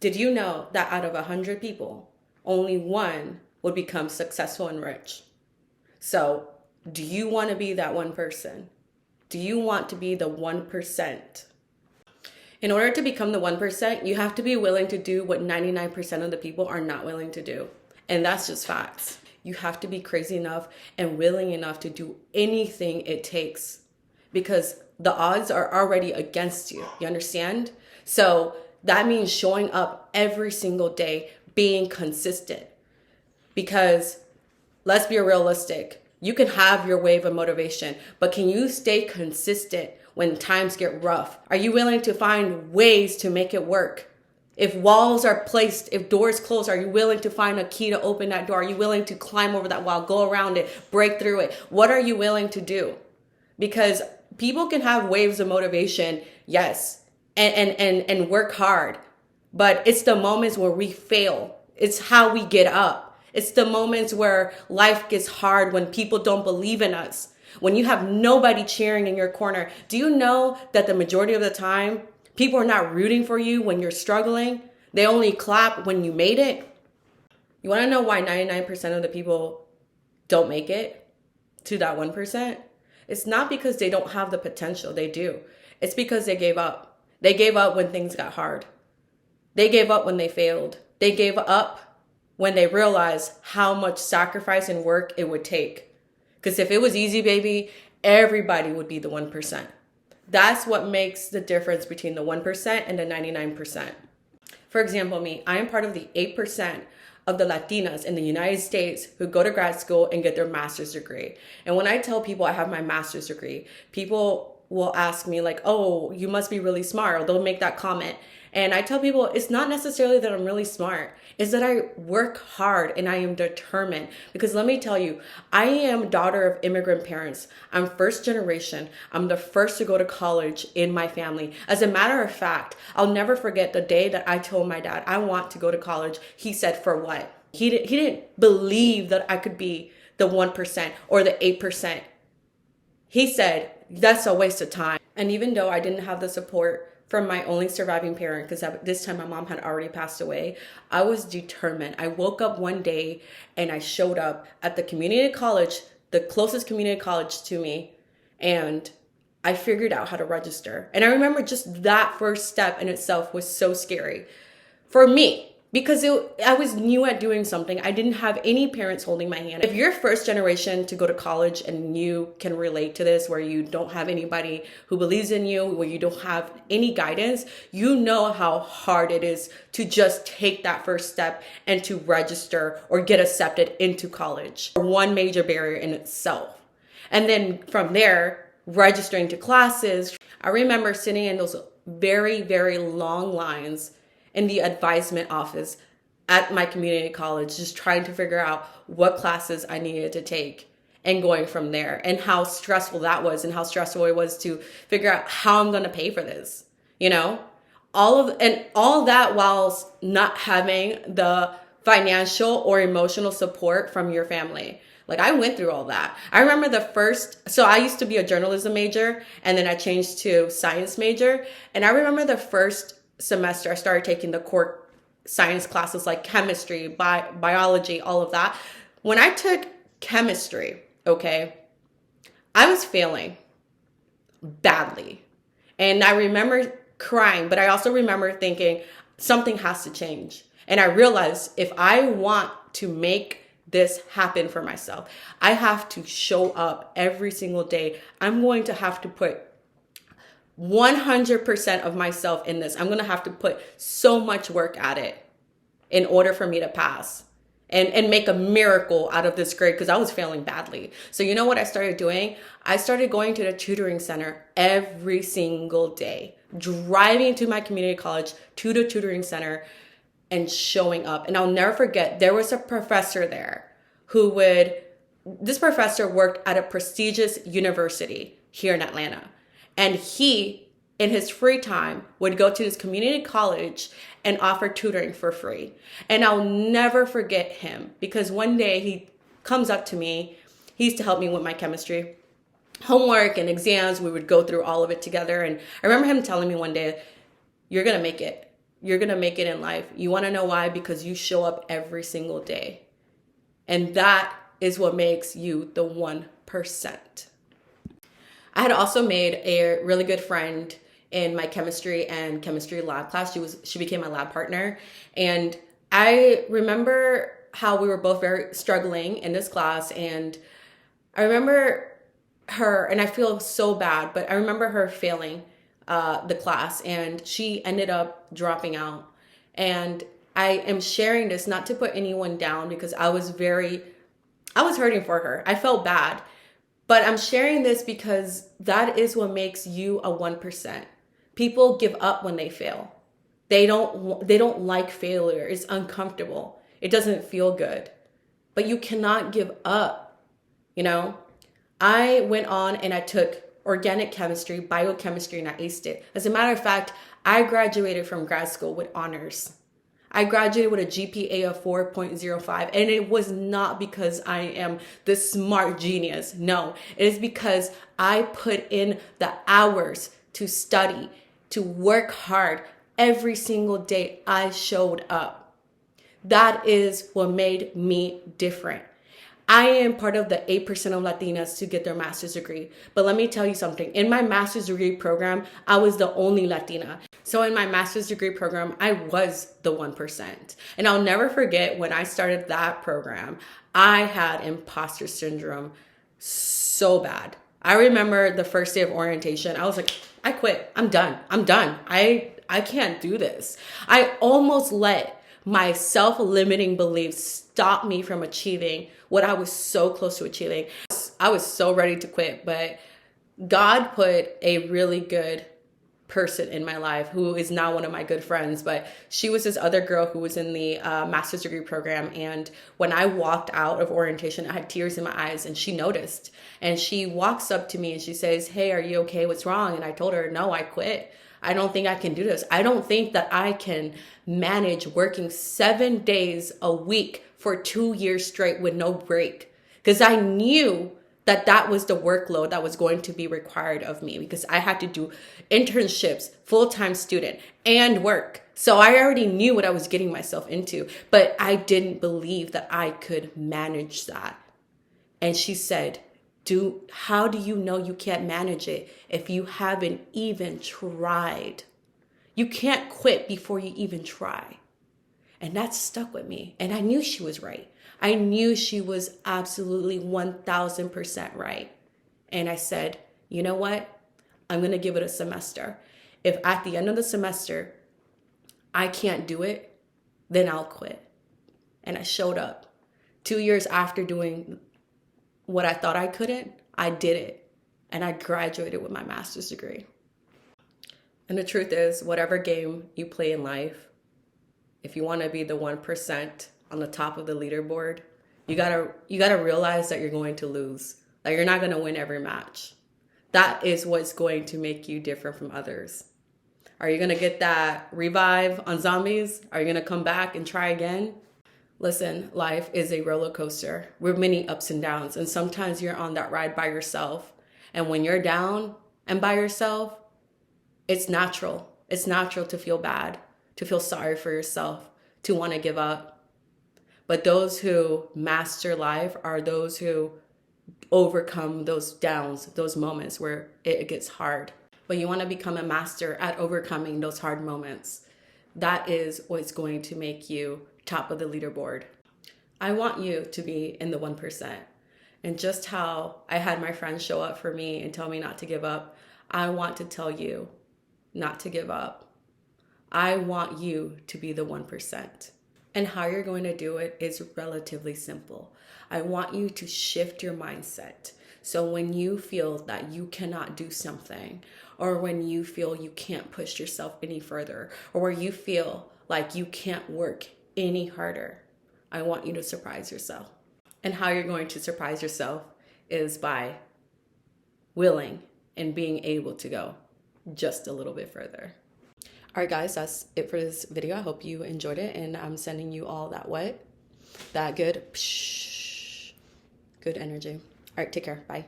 Did you know that out of 100 people, only one would become successful and rich? So, do you want to be that one person? Do you want to be the 1%? In order to become the 1%, you have to be willing to do what 99% of the people are not willing to do. And that's just facts. You have to be crazy enough and willing enough to do anything it takes because the odds are already against you. You understand? So that means showing up every single day, being consistent. Because let's be realistic. You can have your wave of motivation, but can you stay consistent when times get rough? Are you willing to find ways to make it work? If walls are placed, if doors close, are you willing to find a key to open that door? Are you willing to climb over that wall, go around it, break through it? What are you willing to do? Because people can have waves of motivation, yes, and work hard. But it's the moments where we fail. It's how we get up. It's the moments where life gets hard when people don't believe in us. When you have nobody cheering in your corner. Do you know that the majority of the time, people are not rooting for you when you're struggling? They only clap when you made it. You want to know why 99% of the people don't make it to that 1%? It's not because they don't have the potential. They do. It's because they gave up. They gave up when things got hard. They gave up when they failed. They gave up when they realized how much sacrifice and work it would take. Because if it was easy, baby, everybody would be the 1%. That's what makes the difference between the 1% and the 99%. For example, me, I am part of the 8% of the Latinas in the United States who go to grad school and get their master's degree. And when I tell people I have my master's degree, people will ask me like, oh, you must be really smart, or they'll make that comment. And I tell people it's not necessarily that I'm really smart. It's that I work hard and I am determined. Because let me tell you, I am daughter of immigrant parents. I'm first generation. I'm the first to go to college in my family. As a matter of fact, I'll never forget the day that I told my dad, I want to go to college. He said, for what? He didn't believe that I could be the 1% or the 8%. He said, that's a waste of time. And even though I didn't have the support from my only surviving parent, because at this time my mom had already passed away, I was determined. I woke up one day and I showed up at the community college, the closest community college to me, and I figured out how to register. And I remember just that first step in itself was so scary for me. Because I was new at doing something. I didn't have any parents holding my hand. If you're first generation to go to college and you can relate to this, where you don't have anybody who believes in you, where you don't have any guidance, you know how hard it is to just take that first step and to register or get accepted into college. One major barrier in itself. And then from there, registering to classes. I remember sitting in those very, very long lines in the advisement office at my community college, just trying to figure out what classes I needed to take and going from there, and how stressful that was and how stressful it was to figure out how I'm going to pay for this, you know, all that while not having the financial or emotional support from your family. Like, I went through all that. I remember so I used to be a journalism major, and then I changed to science major. And I remember the first semester I started taking the core science classes like chemistry, biology, all of that. When I took chemistry, okay, I was failing badly. And I remember crying, but I also remember thinking something has to change. And I realized if I want to make this happen for myself, I have to show up every single day. I'm going to have to put 100% of myself in this. I'm going to have to put so much work at it in order for me to pass and make a miracle out of this grade, because I was failing badly. So you know what I started doing? I started going to the tutoring center every single day, driving to my community college to the tutoring center and showing up. And I'll never forget, there was a professor there this professor worked at a prestigious university here in Atlanta. And he, in his free time, would go to his community college and offer tutoring for free. And I'll never forget him, because one day he comes up to me. He used to help me with my chemistry homework and exams. We would go through all of it together. And I remember him telling me one day, you're going to make it. you're going to make it in life. You want to know why? Because you show up every single day. And that is what makes you the 1%. I had also made a really good friend in my chemistry and chemistry lab class. She became my lab partner. And I remember how we were both very struggling in this class. And I remember her, and I feel so bad, but I remember her failing the class, and she ended up dropping out. And I am sharing this not to put anyone down, because I was hurting for her. I felt bad, but I'm sharing this because that is what makes you a 1%. People give up when they fail. They don't like failure. It's uncomfortable. It doesn't feel good, but you cannot give up. I went on and I took organic chemistry, biochemistry, and I aced it. As a matter of fact, I graduated from grad school with honors. I graduated with a GPA of 4.05, and it was not because I am the smart genius. No, it is because I put in the hours to study, to work hard. Every single day I showed up. That is what made me different. I am part of the 8% of Latinas to get their master's degree. But let me tell you something. In my master's degree program, I was the only Latina. So in my master's degree program, I was the 1%. And I'll never forget when I started that program, I had imposter syndrome so bad. I remember the first day of orientation, I was like, I quit. I'm done. I can't do this. I almost let my self-limiting beliefs stop me from achieving what I was so close to achieving. I was so ready to quit, but God put a really good person in my life who is now one of my good friends, but she was this other girl who was in the master's degree program. And when I walked out of orientation, I had tears in my eyes, and she noticed, and she walks up to me and she says, "Hey, are you okay? What's wrong?" And I told her, "No, I quit. I don't think I can do this. I don't think that I can manage working 7 days a week for 2 years straight with no break." Because I knew that that was the workload that was going to be required of me, because I had to do internships, full-time student, and work. So I already knew what I was getting myself into, but I didn't believe that I could manage that. And she said, how do you know you can't manage it if you haven't even tried? You can't quit before you even try. And that stuck with me. And I knew she was right. I knew she was absolutely 1000% right. And I said, you know what? I'm going to give it a semester. If at the end of the semester, I can't do it, then I'll quit. And I showed up. 2 years after doing what I thought I couldn't, I did it. And I graduated with my master's degree. And the truth is, whatever game you play in life, if you want to be the 1% on the top of the leaderboard, you gotta realize that you're going to lose. That you're not going to win every match. That is what's going to make you different from others. Are you going to get that revive on zombies? Are you going to come back and try again? Listen, life is a roller coaster with many ups and downs. And sometimes you're on that ride by yourself. And when you're down and by yourself, it's natural. It's natural to feel bad, to feel sorry for yourself, to want to give up. But those who master life are those who overcome those downs, those moments where it gets hard. But you want to become a master at overcoming those hard moments. That is what's going to make you top of the leaderboard. I want you to be in the 1%. And just how I had my friends show up for me and tell me not to give up, I want to tell you not to give up. I want you to be the 1%. And how you're going to do it is relatively simple. I want you to shift your mindset. So when you feel that you cannot do something, or when you feel you can't push yourself any further, or where you feel like you can't work any harder, I want you to surprise yourself. And how you're going to surprise yourself is by willing and being able to go just a little bit further. All right, guys, that's it for this video. I hope you enjoyed it, and I'm sending you all that good energy. All right, take care. Bye.